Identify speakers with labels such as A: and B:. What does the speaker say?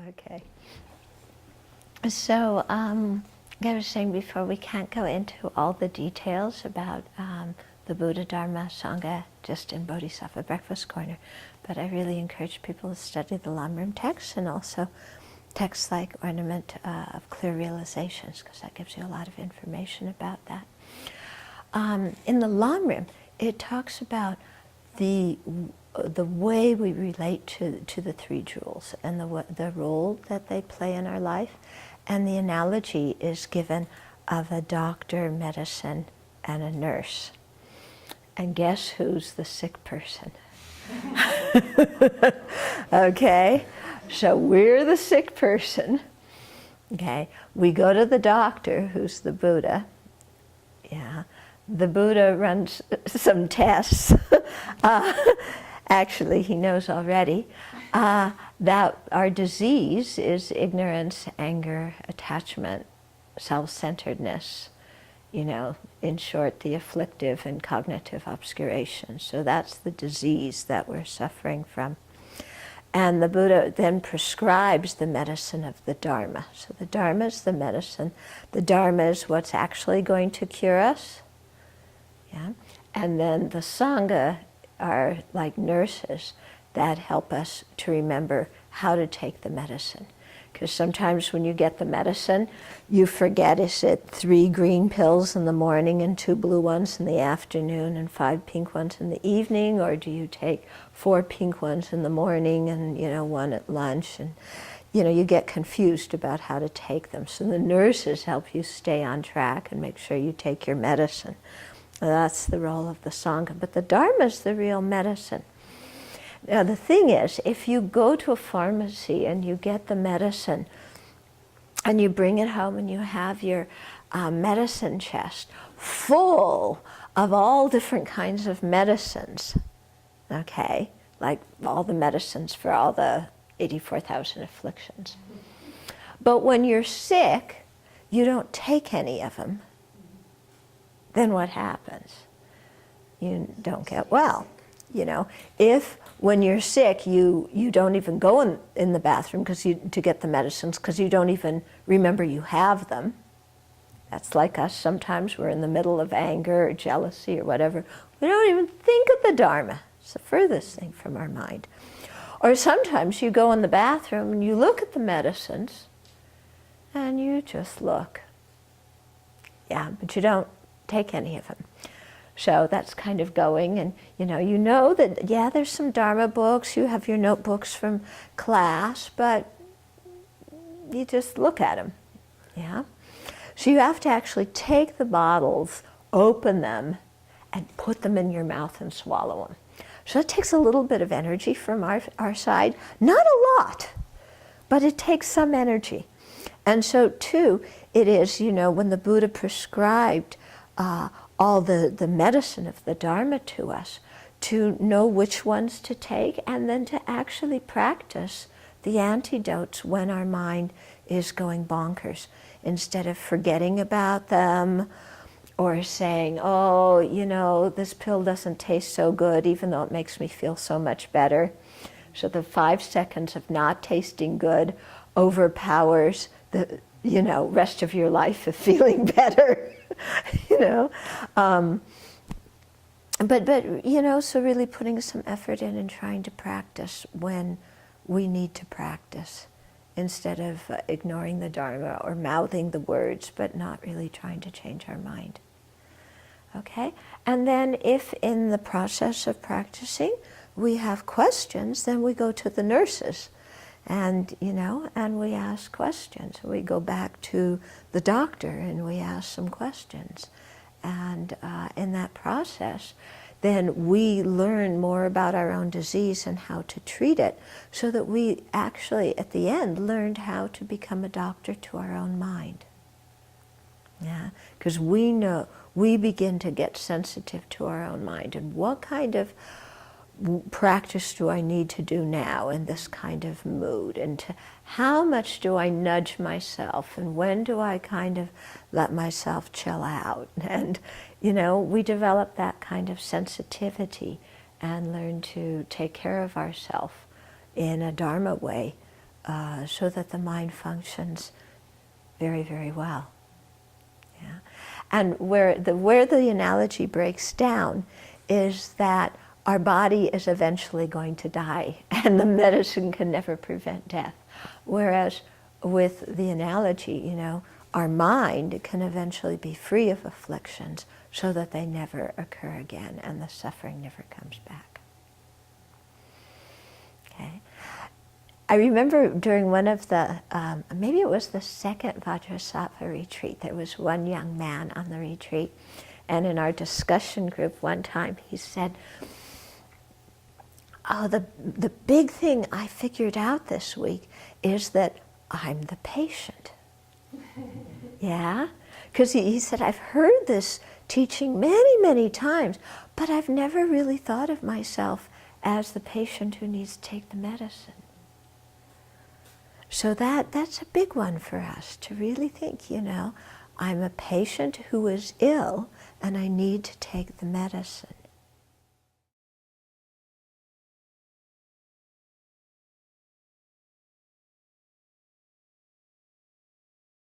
A: Okay. So, I was saying before, we can't go into all the details about the Buddha, Dharma, Sangha just in Bodhisattva Breakfast Corner, but I really encourage people to study the Lamrim texts and also texts like Ornament of Clear Realizations, because that gives you a lot of information about that. In the Lamrim, it talks about the way we relate to the three jewels and the role that they play in our life. And the analogy is given of a doctor, medicine, and a nurse. And guess who's the sick person? Okay, so we're the sick person. Okay, we go to the doctor, who's the Buddha. Yeah, the Buddha runs some tests. Actually, he knows already that our disease is ignorance, anger, attachment, self-centeredness, in short, the afflictive and cognitive obscuration. So that's the disease that we're suffering from. And the Buddha then prescribes the medicine of the Dharma. So the Dharma is the medicine. The Dharma is what's actually going to cure us. Yeah? And then the Sangha are like nurses that help us to remember how to take the medicine. Because sometimes when you get the medicine, you forget, is it 3 green pills in the morning and 2 blue ones in the afternoon and 5 pink ones in the evening, or do you take 4 pink ones in the morning and 1 at lunch? And you get confused about how to take them. So the nurses help you stay on track and make sure you take your medicine. That's the role of the Sangha. But the Dharma is the real medicine. Now the thing is, if you go to a pharmacy and you get the medicine and you bring it home and you have your medicine chest full of all different kinds of medicines, okay, like all the medicines for all the 84,000 afflictions. But when you're sick, you don't take any of them. Then what happens? You don't get well. If when you're sick you don't even go in the bathroom to get the medicines because you don't even remember you have them. That's like us. Sometimes we're in the middle of anger or jealousy or whatever. We don't even think of the Dharma. It's the furthest thing from our mind. Or sometimes you go in the bathroom and you look at the medicines and you just look. Yeah, but you don't take any of them. So that's kind of going, and you know that, yeah, there's some Dharma books, you have your notebooks from class, but you just look at them, yeah? So you have to actually take the bottles, open them, and put them in your mouth and swallow them. So it takes a little bit of energy from our side, not a lot, but it takes some energy. And so too, it is, when the Buddha prescribed all the medicine of the Dharma to us, to know which ones to take and then to actually practice the antidotes when our mind is going bonkers, instead of forgetting about them or saying, oh, this pill doesn't taste so good even though it makes me feel so much better. So the 5 seconds of not tasting good overpowers the rest of your life of feeling better. So really putting some effort in and trying to practice when we need to practice, instead of ignoring the Dharma or mouthing the words, but not really trying to change our mind. Okay? And then if in the process of practicing we have questions, then we go to the nurses. And, and we ask questions. We go back to the doctor and we ask some questions. And in that process, then we learn more about our own disease and how to treat it, so that we actually, at the end, learned how to become a doctor to our own mind. Yeah, because we begin to get sensitive to our own mind and what kind of practice do I need to do now in this kind of mood, and how much do I nudge myself, and when do I kind of let myself chill out? And we develop that kind of sensitivity and learn to take care of ourselves in a Dharma way so that the mind functions very, very well. Yeah? And where the analogy breaks down is that our body is eventually going to die, and the medicine can never prevent death. Whereas with the analogy, you know, our mind can eventually be free of afflictions so that they never occur again and the suffering never comes back. Okay. I remember during one of the, maybe it was the second Vajrasattva retreat, there was one young man on the retreat, and in our discussion group one time he said, oh, the big thing I figured out this week is that I'm the patient. Yeah? Because he said, I've heard this teaching many, many times, but I've never really thought of myself as the patient who needs to take the medicine. So that's a big one for us, to really think, you know, I'm a patient who is ill and I need to take the medicine.